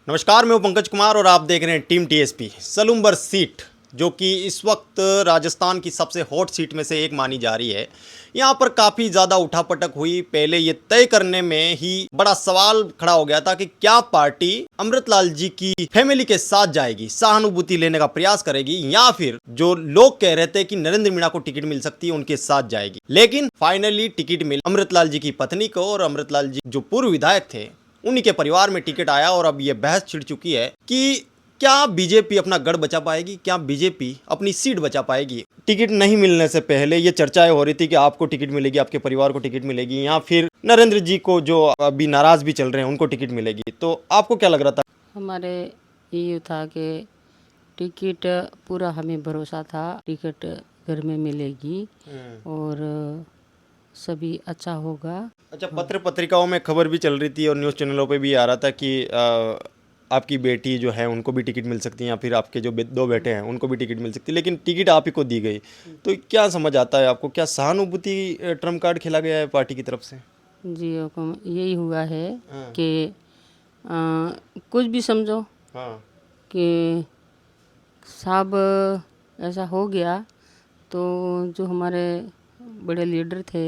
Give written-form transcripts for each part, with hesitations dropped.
नमस्कार, मैं हूं पंकज कुमार और आप देख रहे हैं टीम टीएसपी। सलूम्बर सीट जो कि इस वक्त राजस्थान की सबसे हॉट सीट में से एक मानी जा रही है, यहाँ पर काफ़ी ज़्यादा उठापटक हुई। पहले ये तय करने में ही बड़ा सवाल खड़ा हो गया था कि क्या पार्टी अमृतलाल जी की फैमिली के साथ जाएगी, सहानुभूति लेने का प्रयास करेगी, या फिर जो लोग कह रहे थे कि नरेंद्र मीणा को टिकट मिल सकती है उनके साथ जाएगी। लेकिन फाइनली टिकट मिल अमृतलाल जी की पत्नी को, और अमृतलाल जी जो पूर्व विधायक थे उन्हीं के परिवार में टिकट आया। और अब यह बहस छिड़ चुकी है कि क्या बीजेपी अपना गढ़ बचा पाएगी, क्या बीजेपी अपनी सीट बचा पाएगी। टिकट नहीं मिलने से पहले ये चर्चाएं हो रही थी कि आपको टिकट मिलेगी, आपके परिवार को टिकट मिलेगी, या फिर नरेंद्र जी को जो अभी नाराज भी चल रहे हैं उनको टिकट मिलेगी। तो आपको क्या लग रहा था? हमारे ये था कि टिकट पूरा हमें भरोसा था टिकट घर में मिलेगी और सभी अच्छा होगा। अच्छा, पत्र पत्रिकाओं में खबर भी चल रही थी और न्यूज़ चैनलों पे भी आ रहा था कि आपकी बेटी जो है उनको भी टिकट मिल सकती है, या फिर आपके जो दो बेटे हैं उनको भी टिकट मिल सकती है, लेकिन टिकट आप ही को दी गई। तो क्या समझ आता है आपको? क्या सहानुभूति ट्रम्प कार्ड खेला गया है पार्टी की तरफ से? जी हुकुम, यही हुआ है कि कुछ भी समझो हाँ। कि साहब ऐसा हो गया, तो जो हमारे बड़े लीडर थे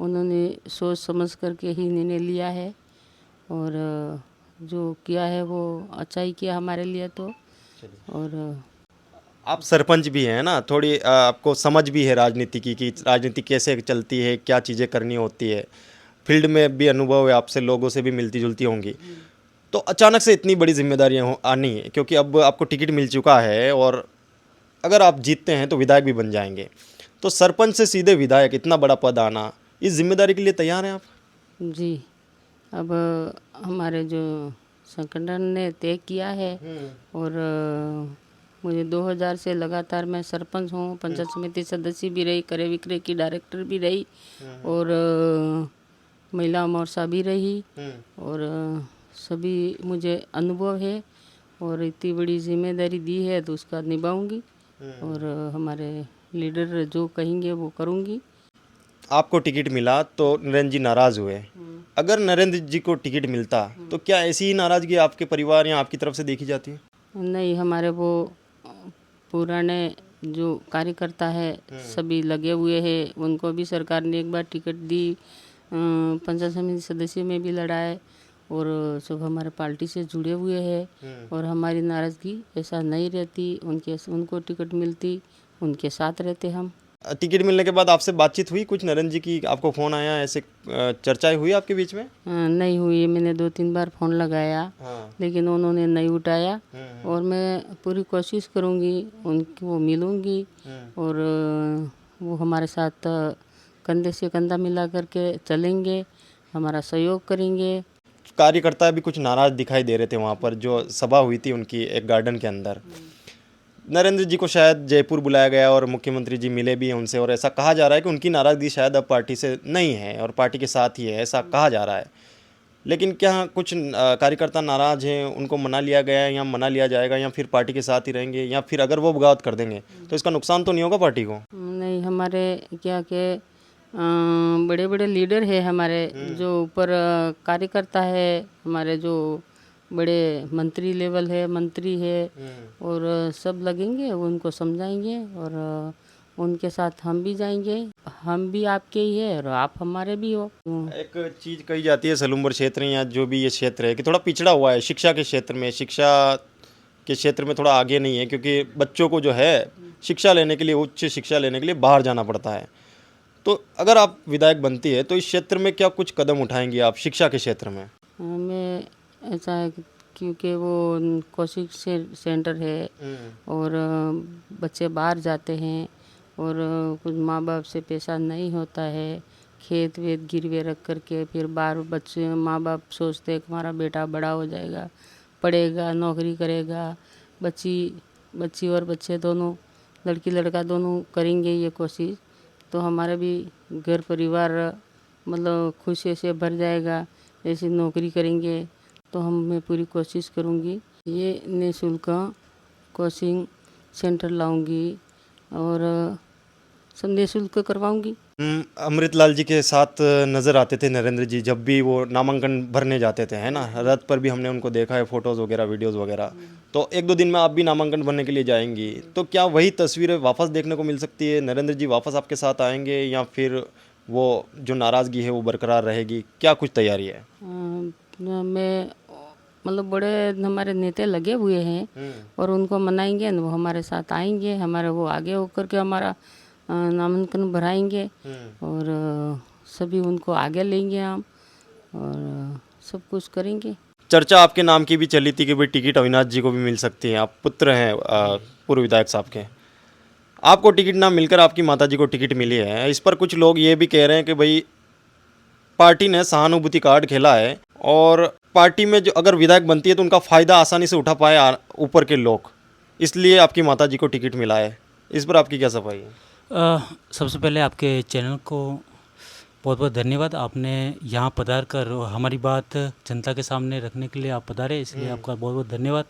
उन्होंने सोच समझ करके ही निर्णय लिया है, और जो किया है वो अच्छा ही किया हमारे लिए। तो और आप सरपंच भी हैं ना, थोड़ी आपको समझ भी है राजनीति की कि राजनीति कैसे चलती है, क्या चीज़ें करनी होती है। फील्ड में भी अनुभव है, आपसे लोगों से भी मिलती जुलती होंगी। तो अचानक से इतनी बड़ी जिम्मेदारियां आनी है, क्योंकि अब आपको टिकट मिल चुका है और अगर आप जीतते हैं तो विधायक भी बन जाएंगे। तो सरपंच से सीधे विधायक, इतना बड़ा पद आना, इस जिम्मेदारी के लिए तैयार हैं आप? जी, अब हमारे जो संगठन ने तय किया है, और मुझे 2000 से लगातार मैं सरपंच हूँ, पंचायत समिति सदस्य भी रही, क्रय विक्रय की डायरेक्टर भी रही, और महिला मोर्चा भी रही, और सभी मुझे अनुभव है, और इतनी बड़ी जिम्मेदारी दी है तो उसका निभाऊंगी, और हमारे लीडर जो कहेंगे वो करूंगी। आपको टिकट मिला तो नरेंद्र जी नाराज़ हुए। अगर नरेंद्र जी को टिकट मिलता तो क्या ऐसी ही नाराज़गी आपके परिवार या आपकी तरफ से देखी जाती है? नहीं, हमारे वो पुराने जो कार्यकर्ता है सभी लगे हुए हैं, उनको भी सरकार ने एक बार टिकट दी, पंचायत समिति सदस्य में भी लड़ा है, और सब हमारे पार्टी से जुड़े हुए हैं, और हमारी नाराज़गी ऐसा नहीं रहती। उनको टिकट मिलती, उनके साथ रहते हम। टिकट मिलने के बाद आपसे बातचीत हुई कुछ नरेंद्र जी की? आपको फ़ोन आया, ऐसे चर्चाएं हुई आपके बीच में? नहीं हुई। मैंने 2-3 बार फ़ोन लगाया, लेकिन उन्होंने नहीं उठाया, और मैं पूरी कोशिश करूंगी उनको मिलूंगी, और वो हमारे साथ कंधे से कंधा मिला करके चलेंगे, हमारा सहयोग करेंगे। कार्यकर्ता भी कुछ नाराज़ दिखाई दे रहे थे वहाँ पर, जो सभा हुई थी उनकी एक गार्डन के अंदर। नरेंद्र जी को शायद जयपुर बुलाया गया और मुख्यमंत्री जी मिले भी हैं उनसे, और ऐसा कहा जा रहा है कि उनकी नाराज़गी शायद अब पार्टी से नहीं है और पार्टी के साथ ही है, ऐसा कहा जा रहा है। लेकिन क्या कुछ कार्यकर्ता नाराज़ हैं, उनको मना लिया गया है, या मना लिया जाएगा, या फिर पार्टी के साथ ही रहेंगे, या फिर अगर वो बगावत कर देंगे तो इसका नुकसान तो नहीं होगा पार्टी को? नहीं, हमारे क्या के बड़े बड़े लीडर है हमारे, जो ऊपर कार्यकर्ता है, हमारे जो बड़े मंत्री लेवल है, मंत्री है, और सब लगेंगे, उनको समझाएंगे, और उनके साथ हम भी जाएंगे। हम भी आपके ही है और आप हमारे भी हो। एक चीज़ कही जाती है सलूम्बर क्षेत्र या जो भी ये क्षेत्र है कि थोड़ा पिछड़ा हुआ है शिक्षा के क्षेत्र में, शिक्षा के क्षेत्र में थोड़ा आगे नहीं है, क्योंकि बच्चों को जो है शिक्षा लेने के लिए, उच्च शिक्षा लेने के लिए बाहर जाना पड़ता है। तो अगर आप विधायक बनती है तो इस क्षेत्र में क्या कुछ कदम उठाएंगी आप शिक्षा के क्षेत्र में? हमें ऐसा है क्योंकि वो कोचिंग सेंटर है, और बच्चे बाहर जाते हैं, और कुछ माँ बाप से पैसा नहीं होता है, खेत वेत गिरवे रख करके फिर बाहर बच्चे माँ बाप सोचते हैं कि हमारा बेटा बड़ा हो जाएगा, पढ़ेगा, नौकरी करेगा। बच्ची और बच्चे दोनों, लड़की लड़का दोनों करेंगे ये कोशिश, तो हमारा भी घर परिवार मतलब खुशी से भर जाएगा। ऐसी नौकरी करेंगे तो मैं पूरी कोशिश करूँगी। ये निःशुल्क कोचिंग सेंटर लाऊंगी और सब निःशुल्क करवाऊंगी। अमृतलाल जी के साथ नज़र आते थे नरेंद्र जी, जब भी वो नामांकन भरने जाते थे, है ना? रथ पर भी हमने उनको देखा है, फोटोज़ वगैरह, वीडियोज़ वगैरह। तो एक दो दिन में आप भी नामांकन भरने के लिए जाएंगी, तो क्या वही तस्वीरें वापस देखने को मिल सकती है? नरेंद्र जी वापस आपके साथ आएंगे, या फिर वो जो नाराज़गी है वो बरकरार रहेगी? क्या कुछ तैयारी है? मैं मतलब बड़े हमारे नेता लगे हुए हैं और उनको मनाएंगे न, वो हमारे साथ आएंगे, हमारे वो आगे होकर के हमारा नामांकन भराएंगे और सभी उनको आगे लेंगे हम और सब कुछ करेंगे। चर्चा आपके नाम की भी चली थी कि भाई टिकट अविनाश जी को भी मिल सकती है, आप पुत्र हैं पूर्व विधायक साहब के। आपको टिकट ना मिलकर आपकी माताजी को टिकट मिली है, इस पर कुछ लोग ये भी कह रहे हैं कि भाई पार्टी ने सहानुभूति कार्ड खेला है और पार्टी में जो अगर विधायक बनती है तो उनका फ़ायदा आसानी से उठा पाए ऊपर के लोग, इसलिए आपकी माताजी को टिकट मिला है। इस पर आपकी क्या सफाई है? सबसे पहले आपके चैनल को बहुत बहुत धन्यवाद। आपने यहाँ पधार कर हमारी बात जनता के सामने रखने के लिए आप पधारे, इसलिए आपका बहुत बहुत धन्यवाद।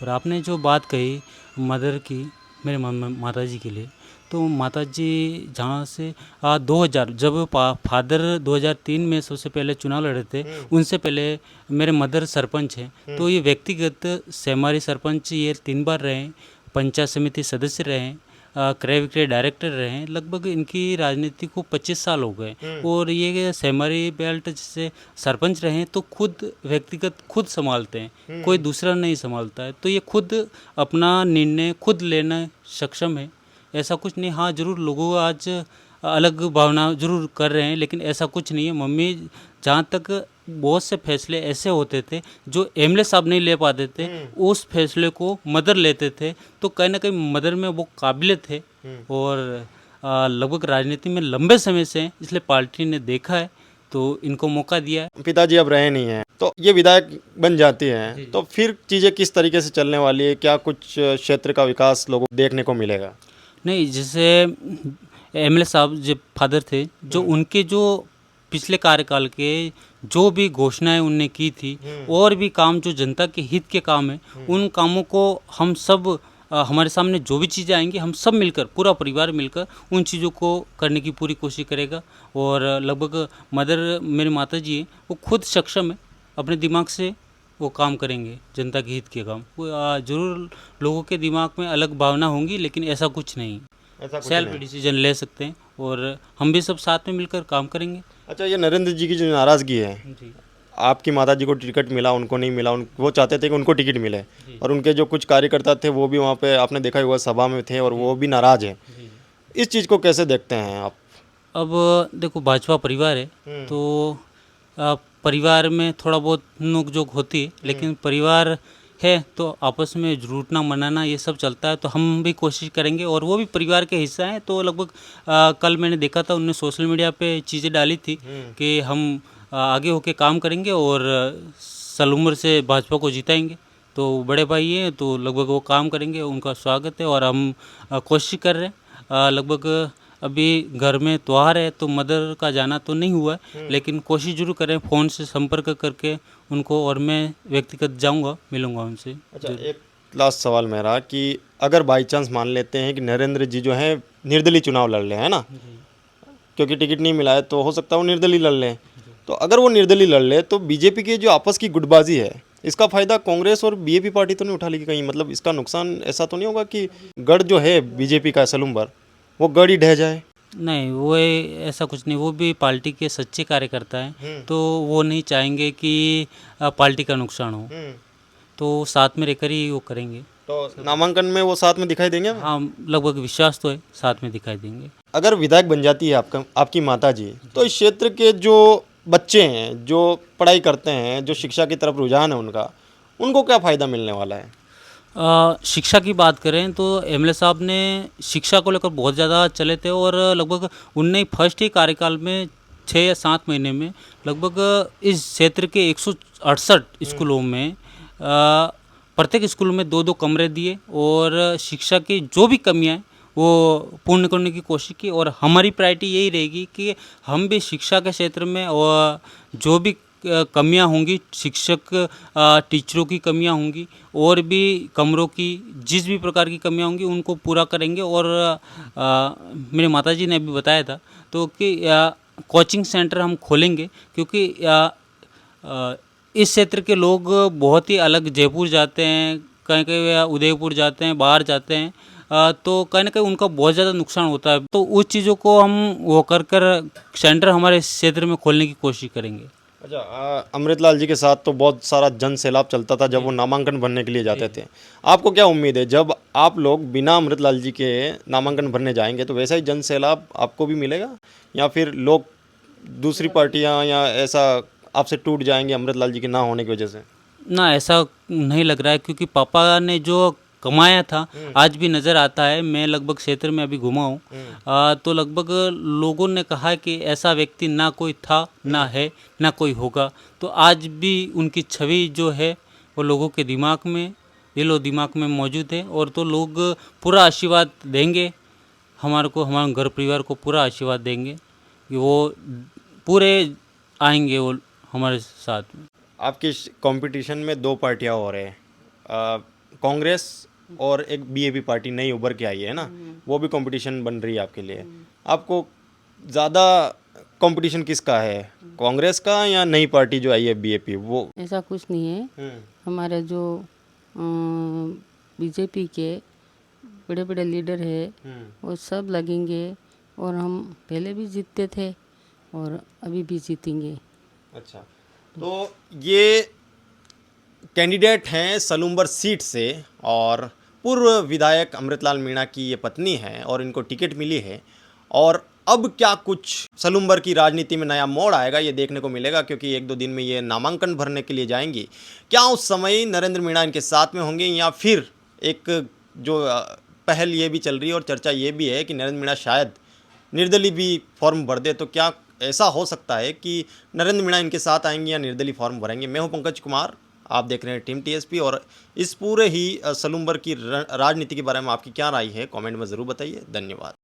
और आपने जो बात कही मदर की, मेरे माता जी के लिए, तो माता जी जहाँ से 2000 जब फादर 2003 में सबसे पहले चुनाव लड़े थे, उनसे पहले मेरे मदर सरपंच हैं। तो ये व्यक्तिगत सेमारी सरपंच ये 3 बार रहे, पंचायत समिति सदस्य रहे, क्रय विक्रय डायरेक्टर रहे हैं। लगभग इनकी राजनीति को 25 साल हो गए और ये सेमारी बेल्ट जैसे सरपंच रहे हैं तो खुद व्यक्तिगत खुद संभालते हैं, कोई दूसरा नहीं संभालता है। तो ये खुद अपना निर्णय खुद लेना सक्षम है, ऐसा कुछ नहीं। हाँ ज़रूर लोगों को आज अलग भावना ज़रूर कर रहे हैं, लेकिन ऐसा कुछ नहीं है। मम्मी जहाँ तक बहुत से फैसले ऐसे होते थे जो एमएलए साहब नहीं ले पाते थे, उस फैसले को मदर लेते थे। तो कहीं ना कहीं मदर में वो काबिलियत थे और लगभग राजनीति में लंबे समय से, इसलिए पार्टी ने देखा है तो इनको मौका दिया है। पिताजी अब रहे नहीं हैं तो ये विधायक बन जाती हैं, तो फिर चीज़ें किस तरीके से चलने वाली है? क्या कुछ क्षेत्र का विकास लोगों को देखने को मिलेगा? नहीं, जैसे एमएलए साहब जो फादर थे, जो उनके जो पिछले कार्यकाल के जो भी घोषणाएं उनने की थी और भी काम जो जनता के हित के काम है, उन कामों को हम सब हमारे सामने जो भी चीज़ें आएंगी हम सब मिलकर, पूरा परिवार मिलकर उन चीज़ों को करने की पूरी कोशिश करेगा। और लगभग मदर मेरी माता जी हैं, वो खुद सक्षम है, अपने दिमाग से वो काम करेंगे, जनता के हित के काम। वो जरूर लोगों के दिमाग में अलग भावना होंगी, लेकिन ऐसा कुछ नहीं, सेल्फ डिसीजन ले सकते हैं और हम भी सब साथ में मिलकर काम करेंगे। अच्छा, ये नरेंद्र जी की जो नाराज़गी है, जी आपकी माताजी को टिकट मिला, उनको नहीं मिला, वो चाहते थे कि उनको टिकट मिले, और उनके जो कुछ कार्यकर्ता थे वो भी वहाँ पे आपने देखा हुआ सभा में थे और वो भी नाराज़ हैं। इस चीज़ को कैसे देखते हैं आप? अब देखो, भाजपा परिवार है तो परिवार में थोड़ा बहुत नोक-झोंक होती है, लेकिन परिवार है तो आपस में रूठना मनाना ये सब चलता है। तो हम भी कोशिश करेंगे और वो भी परिवार के हिस्सा हैं। तो लगभग कल मैंने देखा था उन्होंने सोशल मीडिया पे चीज़ें डाली थी कि हम आगे होके काम करेंगे और सलूमर से भाजपा को जिताएंगे। तो बड़े भाई हैं तो लगभग वो काम करेंगे, उनका स्वागत है और हम कोशिश कर रहे हैं। लगभग अभी घर में त्योहार है तो मदर का जाना तो नहीं हुआ है, लेकिन कोशिश जरूर करें फ़ोन से संपर्क करके उनको, और मैं व्यक्तिगत जाऊंगा, मिलूंगा उनसे। अच्छा, एक लास्ट सवाल मेरा कि अगर बाई चांस मान लेते हैं कि नरेंद्र जी जो हैं निर्दलीय चुनाव लड़ लें, है ना, क्योंकि टिकट नहीं मिला है तो हो सकता है वो निर्दलीय लड़ लें, तो अगर वो निर्दलीय लड़ ले तो बीजेपी की जो आपस की गुटबाजी है, इसका फ़ायदा कांग्रेस और बीजेपी पार्टी तो नहीं उठा लेगी कहीं? मतलब इसका नुकसान ऐसा तो नहीं होगा कि गढ़ जो है बीजेपी का सलूमबर, वो गढ़ ही ढह जाए? नहीं, वो ऐसा कुछ नहीं। वो भी पार्टी के सच्चे कार्यकर्ता हैं, तो वो नहीं चाहेंगे कि पार्टी का नुकसान हो, तो साथ में रहकर ही वो करेंगे। तो नामांकन में वो साथ में दिखाई देंगे? हाँ, लगभग विश्वास तो है, साथ में दिखाई देंगे। अगर विधायक बन जाती है आपकी माता जी, तो इस क्षेत्र के जो बच्चे हैं, जो पढ़ाई करते हैं, जो शिक्षा की तरफ रुझान है उनको क्या फ़ायदा मिलने वाला है? शिक्षा की बात करें तो एमएलए साहब ने शिक्षा को लेकर बहुत ज़्यादा चले थे और लगभग उनने फर्स्ट ही कार्यकाल में 6 या 7 महीने में लगभग इस क्षेत्र के 168 स्कूलों में प्रत्येक स्कूल में 2-2 कमरे दिए और शिक्षा की जो भी कमियां हैं वो पूर्ण करने की कोशिश की। और हमारी प्रायोरिटी यही रहेगी कि हम भी शिक्षा के क्षेत्र में और जो भी कमियां होंगी, शिक्षक टीचरों की कमियां होंगी और भी कमरों की, जिस भी प्रकार की कमियां होंगी उनको पूरा करेंगे। और मेरे माताजी ने भी बताया था तो कि कोचिंग सेंटर हम खोलेंगे, क्योंकि इस क्षेत्र के लोग बहुत ही अलग जयपुर जाते हैं, कहीं कहीं उदयपुर जाते हैं, बाहर जाते हैं, तो कहीं ना कहीं उनका बहुत ज़्यादा नुकसान होता है। तो उस चीज़ों को हम वो कर सेंटर हमारे इस क्षेत्र में खोलने की कोशिश करेंगे। अच्छा, अमृतलाल जी के साथ तो बहुत सारा जन सैलाब चलता था जब वो नामांकन भरने के लिए जाते थे। आपको क्या उम्मीद है, जब आप लोग बिना अमृतलाल जी के नामांकन भरने जाएंगे तो वैसा ही जन सैलाब आपको भी मिलेगा, या फिर लोग दूसरी पार्टियां या ऐसा आपसे टूट जाएंगे अमृतलाल जी के ना होने की वजह से? ना, ऐसा नहीं लग रहा है, क्योंकि पापा ने जो कमाया था आज भी नज़र आता है। मैं लगभग क्षेत्र में अभी घुमा हूँ, तो लगभग लोगों ने कहा कि ऐसा व्यक्ति ना कोई था, ना है, ना कोई होगा। तो आज भी उनकी छवि जो है वो लोगों के दिमाग में, दिलो दिमाग में मौजूद है। और तो लोग पूरा आशीर्वाद देंगे हमारे को, हमारे घर परिवार को पूरा आशीर्वाद देंगे कि वो पूरे आएंगे वो हमारे साथ में। आपके कंपटीशन में दो पार्टियां हो रहे हैं, कांग्रेस और एक बीएपी पार्टी नई उभर के आई है ना, वो भी कंपटीशन बन रही है आपके लिए। आपको ज़्यादा कंपटीशन किसका है, कांग्रेस का या नई पार्टी जो आई है बीएपी वो? ऐसा कुछ नहीं है। हमारे जो बीजेपी के बड़े बड़े लीडर है वो सब लगेंगे, और हम पहले भी जीतते थे और अभी भी जीतेंगे। अच्छा, तो ये कैंडिडेट हैं सलूम्बर सीट से और पूर्व विधायक अमृतलाल मीणा की ये पत्नी है और इनको टिकट मिली है। और अब क्या कुछ सलूम्बर की राजनीति में नया मोड़ आएगा ये देखने को मिलेगा, क्योंकि एक दो दिन में ये नामांकन भरने के लिए जाएंगी। क्या उस समय नरेंद्र मीणा इनके साथ में होंगे, या फिर एक जो पहल ये भी चल रही है और चर्चा ये भी है कि नरेंद्र मीणा शायद निर्दलीय भी फॉर्म भर दे, तो क्या ऐसा हो सकता है कि नरेंद्र मीणा इनके साथ आएंगे या निर्दलीय फॉर्म भरेंगे? मैं हूं पंकज कुमार, आप देख रहे हैं टीम टीएसपी, और इस पूरे ही सलूम्बर की राजनीति के बारे में आपकी क्या राय है कमेंट में ज़रूर बताइए। धन्यवाद।